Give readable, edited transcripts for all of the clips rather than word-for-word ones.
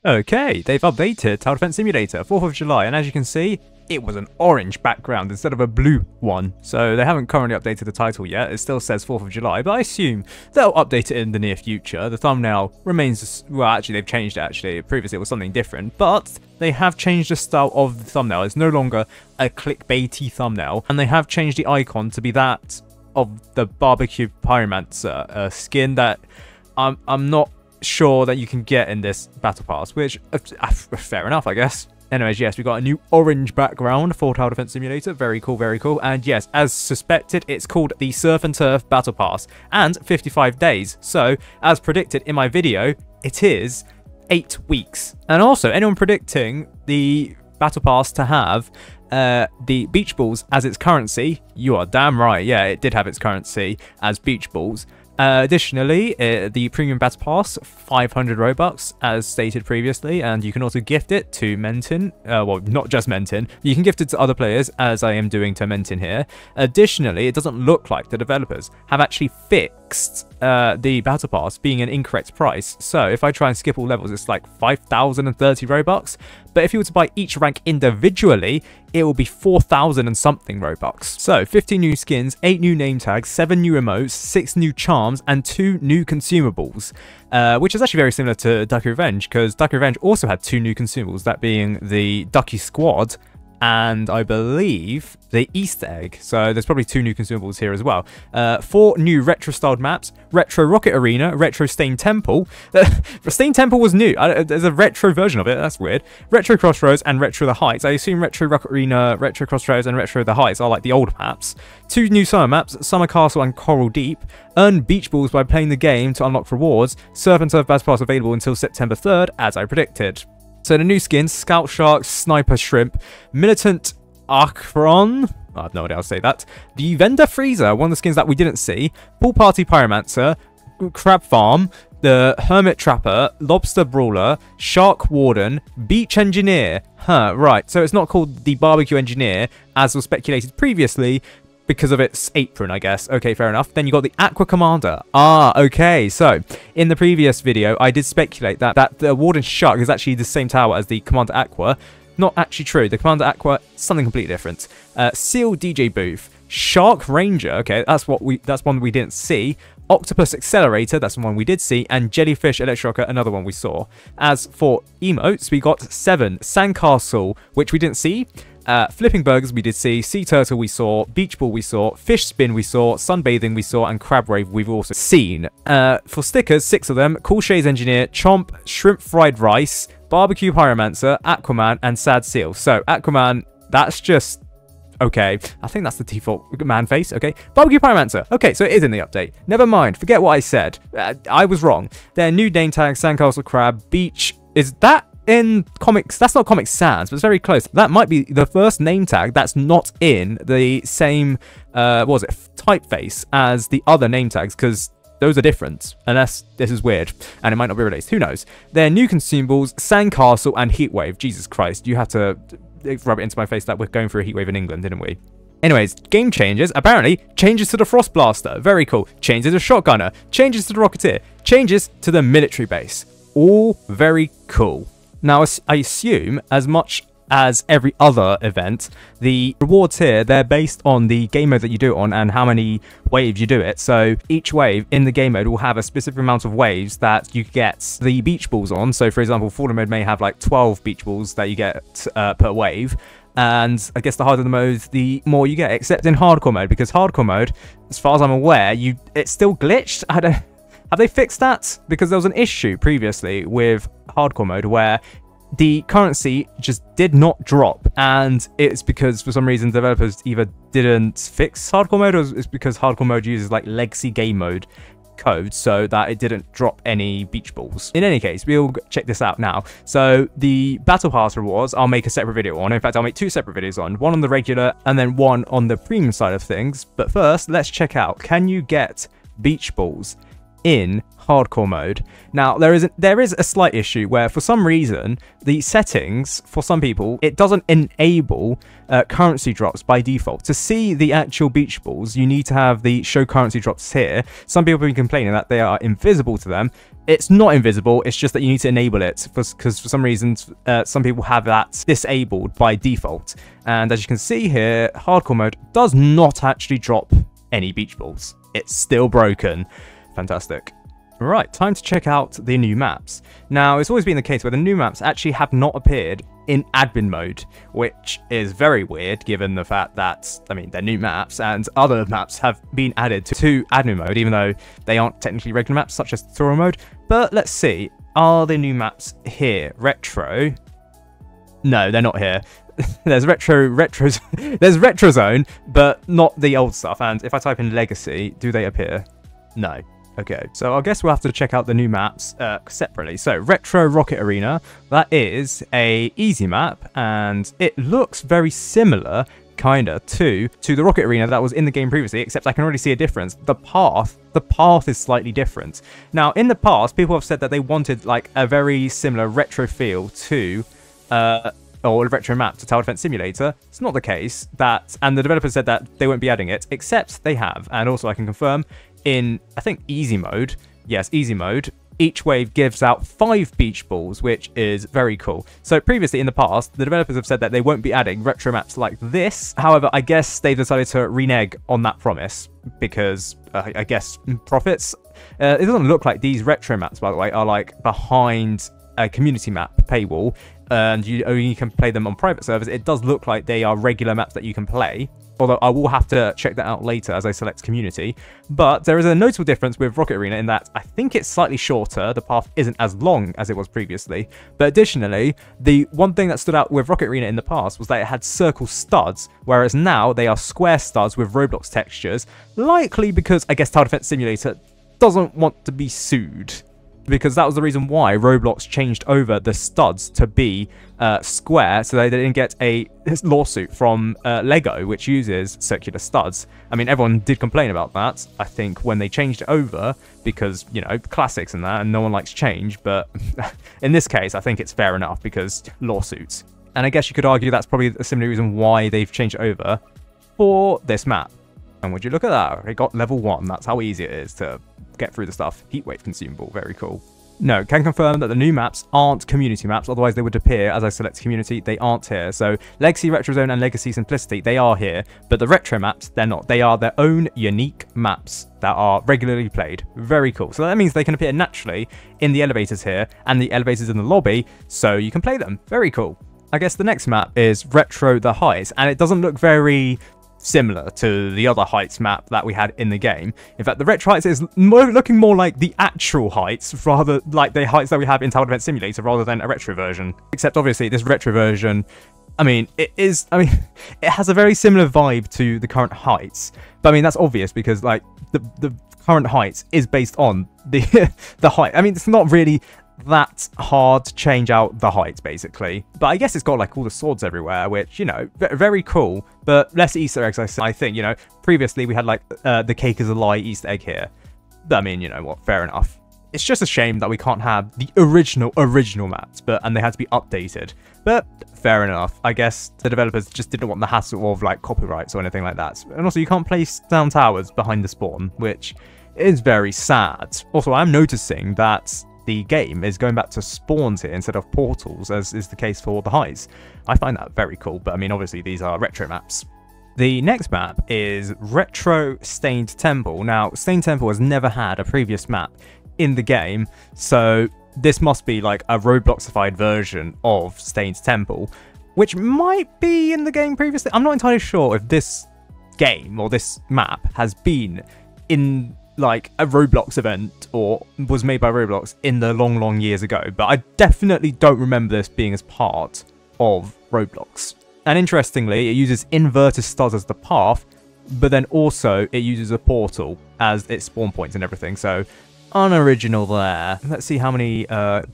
Okay, they've updated Tower Defense Simulator, 4th of July, and as you can see, it was an orange background instead of a blue one. So they haven't currently updated the title yet. It still says 4th of July, but I assume they'll update it in the near future. The thumbnail remains, well, actually they've changed it actually. Previously it was something different, but they have changed the style of the thumbnail. It's no longer a clickbaity thumbnail, and they have changed the icon to be that of the barbecue pyromancer skin that I'm not sure that you can get in this battle pass, which fair enough, I guess. Anyways, yes, we got a new orange background for Tower Defense Simulator. Very cool, very cool. And yes, as suspected, it's called the Surf and Turf Battle Pass and 55 days. So, as predicted in my video, it is 8 weeks. And also, anyone predicting the Battle Pass to have the beach balls as its currency, you are damn right. Yeah, it did have its currency as beach balls. Additionally, the Premium Battle Pass, 500 Robux, as stated previously, and you can also gift it to Mentin. Well, not just Mentin. You can gift it to other players, as I am doing to Mentin here. Additionally, it doesn't look like the developers have actually fixed the Battle Pass being an incorrect price. So, if I try and skip all levels, it's like 5,030 Robux. But if you were to buy each rank individually, it will be 4,000 and something Robux. So, 15 new skins, 8 new name tags, 7 new emotes, 6 new charms, and 2 new consumables. Which is actually very similar to Ducky Revenge, because Ducky Revenge also had 2 new consumables, that being the Ducky Squad and I believe the Easter egg. So there's probably 2 new consumables here as well. 4 new retro-styled maps: Retro Rocket Arena, Retro Stained Temple. Stained Temple was new. There's a retro version of it. That's weird. Retro Crossroads and Retro The Heights. I assume Retro Rocket Arena, Retro Crossroads, and Retro The Heights are like the old maps. 2 new summer maps: Summer Castle and Coral Deep. Earn beach balls by playing the game to unlock rewards. Surf and Turf Battle Pass available until September 3rd, as I predicted. So the new skins: Scout Shark, Sniper Shrimp, Militant Archron. I have no idea how to say that. The Vendor Freezer, one of the skins that we didn't see. Pool Party Pyromancer, Crab Farm, the Hermit Trapper, Lobster Brawler, Shark Warden, Beach Engineer. Right. So it's not called the Barbecue Engineer, as was speculated previously, because of its apron, I guess. Okay, fair enough. Then you got the Aqua Commander. Okay. So, in the previous video, I did speculate that the Warden Shark is actually the same tower as the Commander Aqua. Not actually true. The Commander Aqua, something completely different. Seal DJ Booth. Shark Ranger. Okay, that's one we didn't see. Octopus Accelerator, that's the one we did see, and Jellyfish Electrocker, another one we saw. As for emotes, we got 7. Sandcastle, which we didn't see. Flipping Burgers we did see, Sea Turtle we saw, Beach Ball we saw, Fish Spin we saw, Sunbathing we saw, and Crab Rave we've also seen. For stickers, 6 of them: Cool Shades Engineer, Chomp, Shrimp Fried Rice, Barbecue Pyromancer, Aquaman, and Sad Seal. So, Aquaman, that's just... okay, I think that's the default man face, okay. Barbecue Pyromancer, okay, so it is in the update. Never mind, forget what I said. I was wrong. Their new name tag: Sandcastle Crab, Beach... is that in comics? That's not Comic Sans, but it's very close. That might be the first name tag that's not in the same, what was it, typeface as the other name tags, because those are different, unless this is weird, and it might not be released. Who knows? Their new consumables: Sandcastle and Heatwave. Jesus Christ, you had to rub it into my face that we're going through a heatwave in England, didn't we? Anyways, game changes. Apparently, changes to the Frost Blaster. Very cool. Changes to Shotgunner. Changes to the Rocketeer. Changes to the military base. All very cool. Now, I assume, as much as every other event, the rewards here, they're based on the game mode that you do it on and how many waves you do it. So each wave in the game mode will have a specific amount of waves that you get the beach balls on. So for example, Fallen mode may have like 12 beach balls that you get per wave. And I guess the harder the mode, the more you get, except in hardcore mode, because hardcore mode, as far as I'm aware, it's still glitched. Have they fixed that? Because there was an issue previously with hardcore mode where the currency just did not drop, and it's because for some reason developers either didn't fix hardcore mode, or it's because hardcore mode uses like legacy game mode code so that it didn't drop any beach balls. In any case, we'll check this out now. So the battle pass rewards I'll make a separate video on. In fact, I'll make 2 separate videos on, one on the regular and then one on the premium side of things. But first, let's check out, can you get beach balls in hardcore mode. Now, there is a slight issue where, for some reason, the settings, for some people, it doesn't enable currency drops by default. To see the actual beach balls, you need to have the show currency drops here. Some people have been complaining that they are invisible to them. It's not invisible, it's just that you need to enable it, because for some reasons, some people have that disabled by default. And as you can see here, hardcore mode does not actually drop any beach balls. It's still broken. Fantastic. Right, time to check out the new maps. Now, it's always been the case where the new maps actually have not appeared in admin mode, which is very weird given the fact that, I mean, they're new maps and other maps have been added to admin mode, even though they aren't technically regular maps, such as tutorial mode. But let's see, are the new maps here? Retro? No, they're not here. There's there's Retro Zone, but not the old stuff. And if I type in Legacy, do they appear? No. Okay, so I guess we'll have to check out the new maps separately. So, Retro Rocket Arena, that is a easy map, and it looks very similar, kinda, to the Rocket Arena that was in the game previously, except I can already see a difference. The path is slightly different. Now, in the past, people have said that they wanted, like, a very similar retro feel to, or a retro map to Tower Defense Simulator. It's not the case, and the developers said that they won't be adding it, except they have, and also I can confirm, in, I think, easy mode, yes, easy mode, each wave gives out 5 beach balls, which is very cool. So previously, in the past, the developers have said that they won't be adding retro maps like this. However, I guess they've decided to renege on that promise, because, I guess, profits. It doesn't look like these retro maps, by the way, are, like, behind a community map paywall, and you only can play them on private servers. It does look like they are regular maps that you can play, although I will have to check that out later as I select community. But there is a notable difference with Rocket Arena in that I think it's slightly shorter, the path isn't as long as it was previously. But additionally, the one thing that stood out with Rocket Arena in the past was that it had circle studs, whereas now they are square studs with Roblox textures, likely because I guess Tower Defense Simulator doesn't want to be sued, because that was the reason why Roblox changed over the studs to be square, so they didn't get a lawsuit from Lego, which uses circular studs. I mean, everyone did complain about that, I think, when they changed it over, because, you know, classics and that, and no one likes change, but in this case, I think it's fair enough, because lawsuits. And I guess you could argue that's probably a similar reason why they've changed it over for this map. And would you look at that? It got level 1, that's how easy it is to get through the stuff. Heatwave consumable, very cool. No, can confirm that the new maps aren't community maps, otherwise they would appear as I select community. They aren't here. So Legacy Retro Zone and Legacy Simplicity, they are here, but the retro maps, they're not. They are their own unique maps that are regularly played. Very cool. So that means they can appear naturally in the elevators here and the elevators in the lobby, so you can play them. Very cool. I guess the next map is Retro the Heights, and it doesn't look very similar to the other Heights map that we had in the game. In fact, the Retro Heights is looking more like the actual Heights, rather like the Heights that we have in Tower Defense Simulator, rather than a retro version. Except obviously this retro version, it has a very similar vibe to the current Heights. But I mean, that's obvious because like the current Heights is based on the Height. I mean, it's not really that hard to change out the Heights, basically. But I guess it's got like all the swords everywhere, which, you know, very cool, but less Easter eggs. I think, you know, previously we had like the cake is a lie Easter egg here. But I mean, you know what, fair enough. It's just a shame that we can't have the original maps, and they had to be updated. But fair enough. I guess the developers just didn't want the hassle of like copyrights or anything like that. And also, you can't place down towers behind the spawn, which is very sad. Also, I'm noticing that the game is going back to spawns here instead of portals, as is the case for the Heights. I find that very cool, but I mean, obviously these are retro maps. The next map is Retro Stained Temple. Now, Stained Temple has never had a previous map in the game, so this must be like a Robloxified version of Stained Temple, which might be in the game previously. I'm not entirely sure if this game or this map has been in like a Roblox event or was made by Roblox in the long years ago, but I definitely don't remember this being as part of Roblox. And interestingly, it uses inverted studs as the path, but then also it uses a portal as its spawn points and everything, so unoriginal there. Let's see how many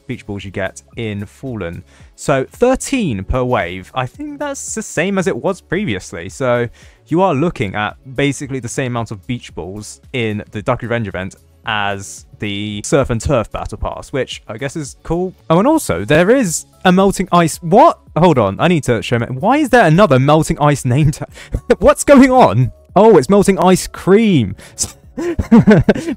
beach balls you get in Fallen. So 13 per wave. I think that's the same as it was previously. So you are looking at basically the same amount of beach balls in the Duck Revenge event as the Surf and Turf Battle Pass, which I guess is cool. Oh, and also there is a melting ice. What? Hold on, I need to show me. Why is there another melting ice name tag? What's going on? Oh, it's melting ice cream.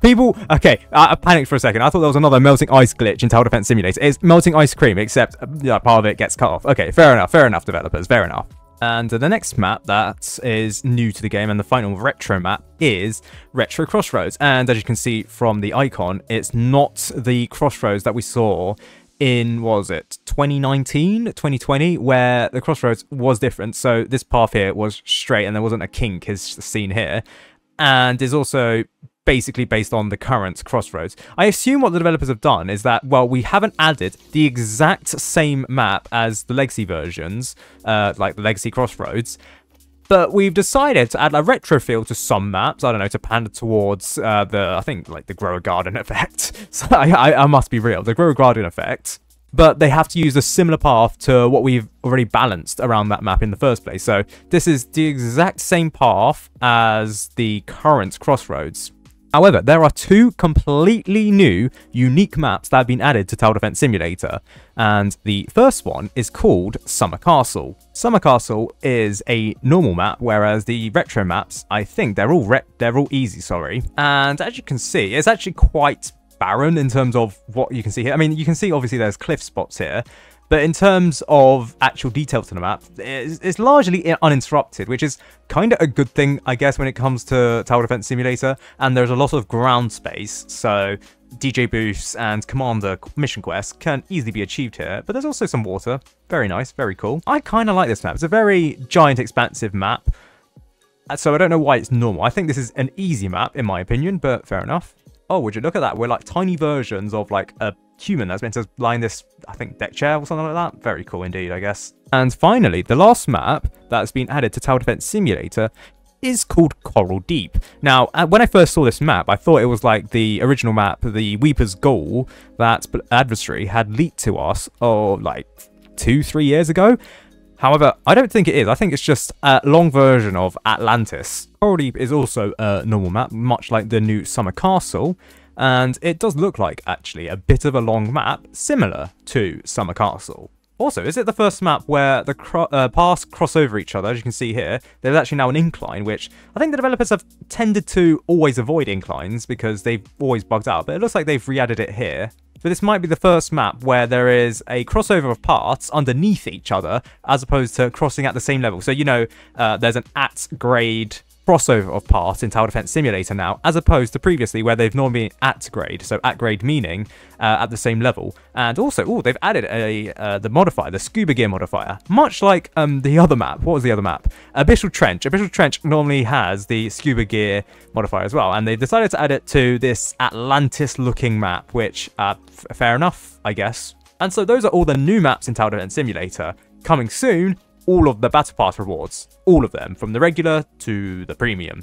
People, okay, I panicked for a second. I thought there was another melting ice glitch in Tower Defense Simulator. It's melting ice cream, except part of it gets cut off. Okay, fair enough, developers, fair enough. And the next map that is new to the game and the final retro map is Retro Crossroads. And as you can see from the icon, it's not the Crossroads that we saw in, what was it, 2019, 2020, where the Crossroads was different. So this path here was straight and there wasn't a kink as seen here. And is also basically based on the current Crossroads. I assume what the developers have done is that, well, we haven't added the exact same map as the legacy versions, like the legacy Crossroads, but we've decided to add a retro feel to some maps, I don't know, to pander towards I think, like the Grower Garden effect. So I must be real, the Grower Garden effect. But they have to use a similar path to what we've already balanced around that map in the first place. So this is the exact same path as the current Crossroads. However, there are two completely new, unique maps that have been added to Tower Defense Simulator, and the first one is called Summer Castle. Summer Castle is a normal map, whereas the retro maps, I think they're all easy, sorry. And as you can see, it's actually quite barren in terms of what you can see here. I mean, you can see obviously there's cliff spots here, but in terms of actual detail to the map, it's largely uninterrupted, which is kind of a good thing, I guess, when it comes to Tower Defense Simulator. And there's a lot of ground space, so DJ boosts and commander mission quests can easily be achieved here. But there's also some water. Very nice, very cool. I kind of like this map. It's a very giant, expansive map, so I don't know why it's normal. I think this is an easy map, in my opinion, but fair enough. Oh, would you look at that? We're like tiny versions of like a human that's meant to lie in this, I think, deck chair or something like that. Very cool indeed, I guess. And finally, the last map that's been added to Tower Defense Simulator is called Coral Deep. Now, when I first saw this map, I thought it was like the original map, the Weeper's Goal, that Adversary had leaked to us, like 2-3 years ago. However, I don't think it is. I think it's just a long version of Atlantis. Coral Deep is also a normal map, much like the new Summer Castle, and it does look like, actually, a bit of a long map, similar to Summer Castle. Also, is it the first map where the paths cross over each other? As you can see here, there's actually now an incline, which I think the developers have tended to always avoid inclines because they've always bugged out, but it looks like they've re-added it here. But this might be the first map where there is a crossover of paths underneath each other, as opposed to crossing at the same level. So, you know, there's an at-grade crossover of paths in Tower Defense Simulator now, as opposed to previously where they've normally been at grade. So at grade meaning at the same level. And also, they've added the modifier, the scuba gear modifier, much like the other map. What was the other map? Abyssal Trench. Abyssal Trench normally has the scuba gear modifier as well, and they've decided to add it to this Atlantis-looking map, which fair enough, I guess. And so those are all the new maps in Tower Defense Simulator. Coming soon, all of the Battle Pass rewards. All of them, from the regular to the premium.